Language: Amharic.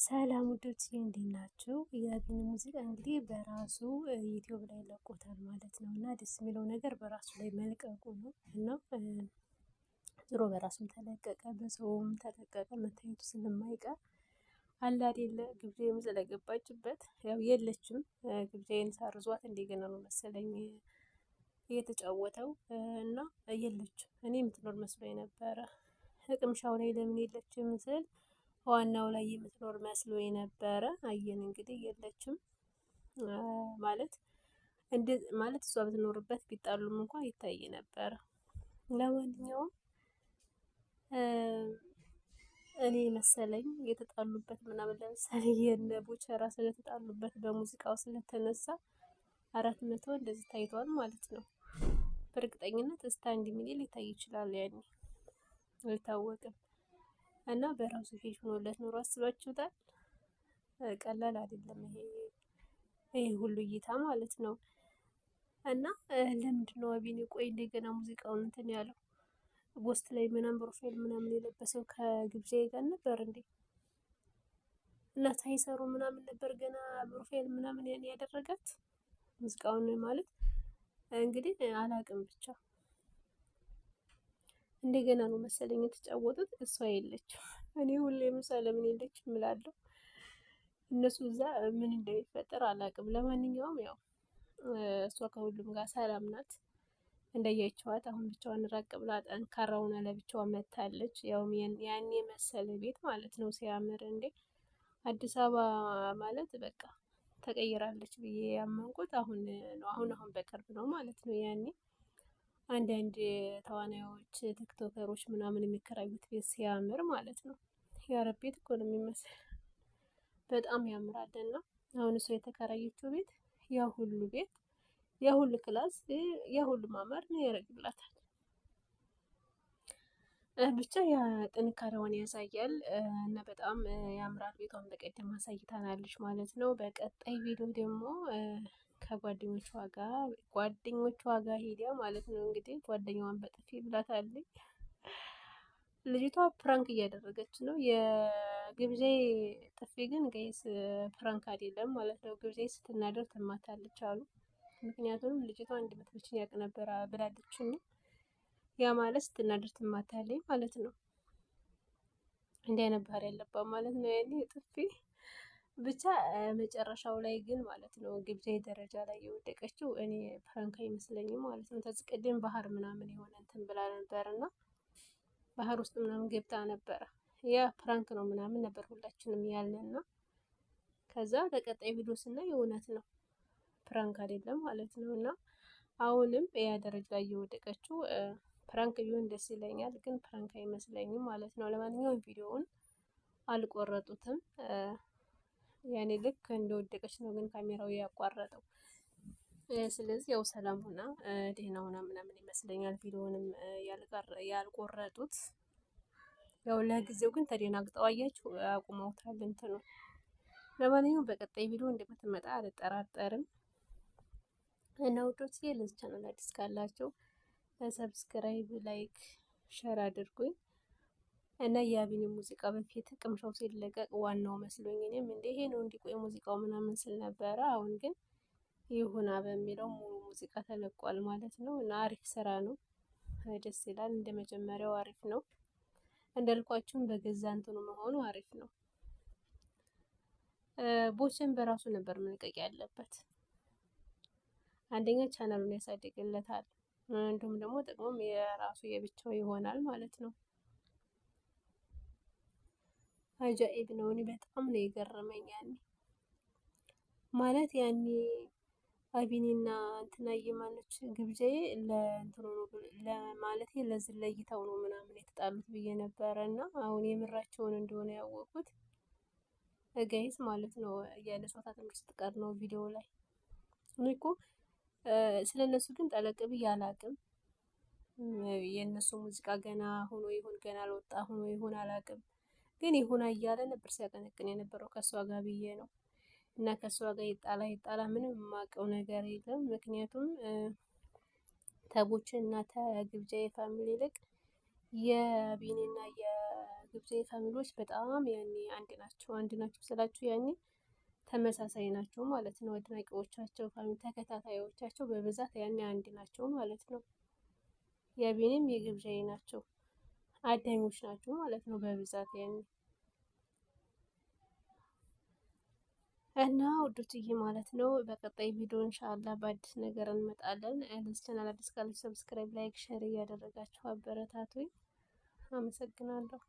ሰላም ውዶች እንዴት ናችሁ? የቢኒ ሙዚቃ እንግዲህ በራሱ ዩቲዩብ ላይ ለቆታል ማለት ነው እና ደስ የሚለው ነገር በራሱ ላይ መልቀቁ ነው እና ዞሮ በራሱም ተለቀቀ በሰውም ተለቀቀ መታየቱ ስለማይቀር አለ አይደለ ግብዣም ስለገባችበት ያው የለችም። ግብዣዬን ሰርዟት እንደገና ነው መሰለኝ እየተጫወተው እና የለችም። እኔ የምትኖር መስሎኝ ነበረ። ቅምሻው ላይ ለምን የለችም ስል ዋናው ላይ የምትኖር መስሎ የነበረ አየን እንግዲህ የለችም። ማለት ማለት እሷ ብትኖርበት ቢጣሉም እንኳን ይታይ ነበረ። ለማንኛውም እኔ መሰለኝ የተጣሉበት ምናምን ለምሳሌ የነ ቡቸራ ስለተጣሉበት በሙዚቃው ስለተነሳ 400 እንደዚህ ታይቷል ማለት ነው። በእርግጠኝነት እስከ 1 ሚሊዮን ሊታይ ይችላል ያኔ አይታወቅም። እና በራሱ ፌሽ ሆኖለት ኖሮ አስባችሁታል? ቀላል አይደለም ይሄ ሁሉ እይታ ማለት ነው። እና ለምንድነው ቢኒ ቆይ እንደገና ሙዚቃውን እንትን ያለው ቦስት ላይ ምናምን ፕሮፋይል ምናምን የለበሰው ከግብዣዬ ጋር ነበር እንዴ? እና ሳይሰሩ ምናምን ነበር ገና ፕሮፋይል ምናምን ያን ያደረጋት ሙዚቃውን ማለት እንግዲህ አላቅም ብቻ እንደገና ነው መሰለኝ የተጫወቱት። እሷ የለችም። እኔ ሁሌም እሷ ለምን የለችም እላለሁ። እነሱ እዛ ምን እንደሚፈጠር አላቅም። ለማንኛውም ያው እሷ ከሁሉም ጋር ሰላም ናት። እንደያቸዋት አሁን ብቻዋን ራቅ ብላ ጠንካራ ሆና ለብቻዋ መታለች። ያውም ያን የመሰለ ቤት ማለት ነው ሲያምር እንዴ! አዲስ አበባ ማለት በቃ ተቀይራለች ብዬ ያመንኩት አሁን ነው። አሁን በቅርብ ነው ማለት ነው። ያኔ አንዳንድ ተዋናዮች ቲክቶከሮች ምናምን የሚከራዩት ቤት ሲያምር ማለት ነው። የአረብ ቤት እኮ ነው የሚመስል። በጣም ያምራልና አሁን እሷ የተከራየችው ቤት ያ ሁሉ ቤት ያ ሁሉ ክላስ ያ ሁሉ ማማር ነው ያደርግላታል። ብቻ ያ ጥንካሬዋን ያሳያል እና በጣም ያምራል። ቤቷን በቀደም አሳይታናለች ማለት ነው። በቀጣይ ቪዲዮ ደግሞ ጓደኞቿ ጋር ሄዳ ማለት ነው እንግዲህ ጓደኛዋን በጥፊ ብላታለች። ልጅቷ ፕራንክ እያደረገች ነው። የግብዣ ጥፊ ግን ገይስ ፕራንክ አይደለም ማለት ነው። ግብዣ ስትናደር ትማታለች አሉ። ምክንያቱም ልጅቷ እንደምትመችኝ ያውቅ ነበር ብላለች ነው። ያ ማለት ስትናደር ትማታለች ማለት ነው። እንዲህ አይነት ባህሪ ያለባት ማለት ነው። ያኔ ጥፊ ብቻ መጨረሻው ላይ ግን ማለት ነው ግብዣ ደረጃ ላይ የወደቀችው እኔ ፕራንክ አይመስለኝም ማለት ነው። ከዚህ ቀደም ባህር ምናምን የሆነ እንትን ብላ ነበር እና ባህር ውስጥ ምናምን ገብታ ነበረ። ያ ፕራንክ ነው ምናምን ነበር ሁላችንም ያልንና ከዛ በቀጣይ ቪዲዮ ስናይ እውነት ነው ፕራንክ አይደለም ማለት ነው። እና አሁንም ያ ደረጃ ላይ የወደቀችው ፕራንክ ቢሆን ደስ ይለኛል፣ ግን ፕራንክ አይመስለኝም ማለት ነው። ለማንኛውም ቪዲዮውን አልቆረጡትም። ያኔ ልክ እንደወደቀች ነው ግን ካሜራው ያቋረጠው። ስለዚህ ያው ሰላም ሆና ደህና ሆና ምናምን ይመስለኛል ቪዲዮውንም ያልቆረጡት። ያው ለጊዜው ግን ተደናግጠው አያችሁ አቁመውታል እንትኑ። ለማንኛውም በቀጣይ ቪዲዮ እንደምትመጣ አልጠራጠርም። እና ውዶች ለዚህ ቻናል አዲስ ካላችሁ ሰብስክራይብ፣ ላይክ፣ ሸር አድርጉኝ እና የአቢኒ ሙዚቃ በፊት ቅምሻው ሲለቀቅ ዋናው መስሎኝ እኔም እንደ ይሄ ነው እንዲቆይ ሙዚቃው ምናምን ስል ነበረ። አሁን ግን ይሁና በሚለው ሙሉ ሙዚቃ ተለቋል ማለት ነው እና አሪፍ ስራ ነው። ደስ ይላል። እንደ መጀመሪያው አሪፍ ነው። እንዳልኳችሁም በገዛ እንትኑ መሆኑ አሪፍ ነው። ቦችን በራሱ ነበር መልቀቅ ያለበት። አንደኛ ቻናሉን ያሳድግለታል፣ እንዲሁም ደግሞ ጥቅሙም የራሱ የብቻው ይሆናል ማለት ነው። አጃኢብ ነው። እኔ በጣም ነው የገረመኝ ያኔ ማለት ያኔ አቢኒና እንትና የማነች ግብዣዬ ለእንትኑ ነው ለማለት ለዚህ ለይተው ነው ምናምን የተጣሉት ብዬ ነበረ እና አሁን የምራቸውን እንደሆነ ያወቁት ጋይስ ማለት ነው። የለሷታ ትምህርት ስትቀር ነው ቪዲዮ ላይ እኔ እኮ ስለነሱ ግን ጠለቅ ብዬ አላቅም። የእነሱ ሙዚቃ ገና ሆኖ ይሁን ገና አልወጣ ሆኖ ይሁን አላቅም፣ ግን ይሁን እያለ ነበር ሲያቀነቅን የነበረው ከሷ ጋር ብዬ ነው። እና ከሷ ጋር ይጣላ ምንም የማውቀው ነገር የለም። ምክንያቱም ተቦች እና ተግብዣ የፋሚሊ ይልቅ የቢኒና የግብፄ ፋሚሊዎች በጣም ያኔ አንድ ናቸው ስላችሁ ያኔ ተመሳሳይ ናቸው ማለት ነው። አድናቂዎቻቸው ተከታታዮቻቸው በብዛት ያኔ አንድ ናቸው ማለት ነው። የቢኒም የግብዣዬ ናቸው አዳኞች ናቸው ማለት ነው በብዛት ያኔ እና ውዶችዬ ማለት ነው። በቀጣይ ቪዲዮ ኢንሻአላህ በአዲስ ነገር እንመጣለን። ለዚህ ቻናል አዲስ ካላችሁ ሰብስክራይብ፣ ላይክ፣ ሼር እያደረጋችሁ አበረታቱኝ። አመሰግናለሁ።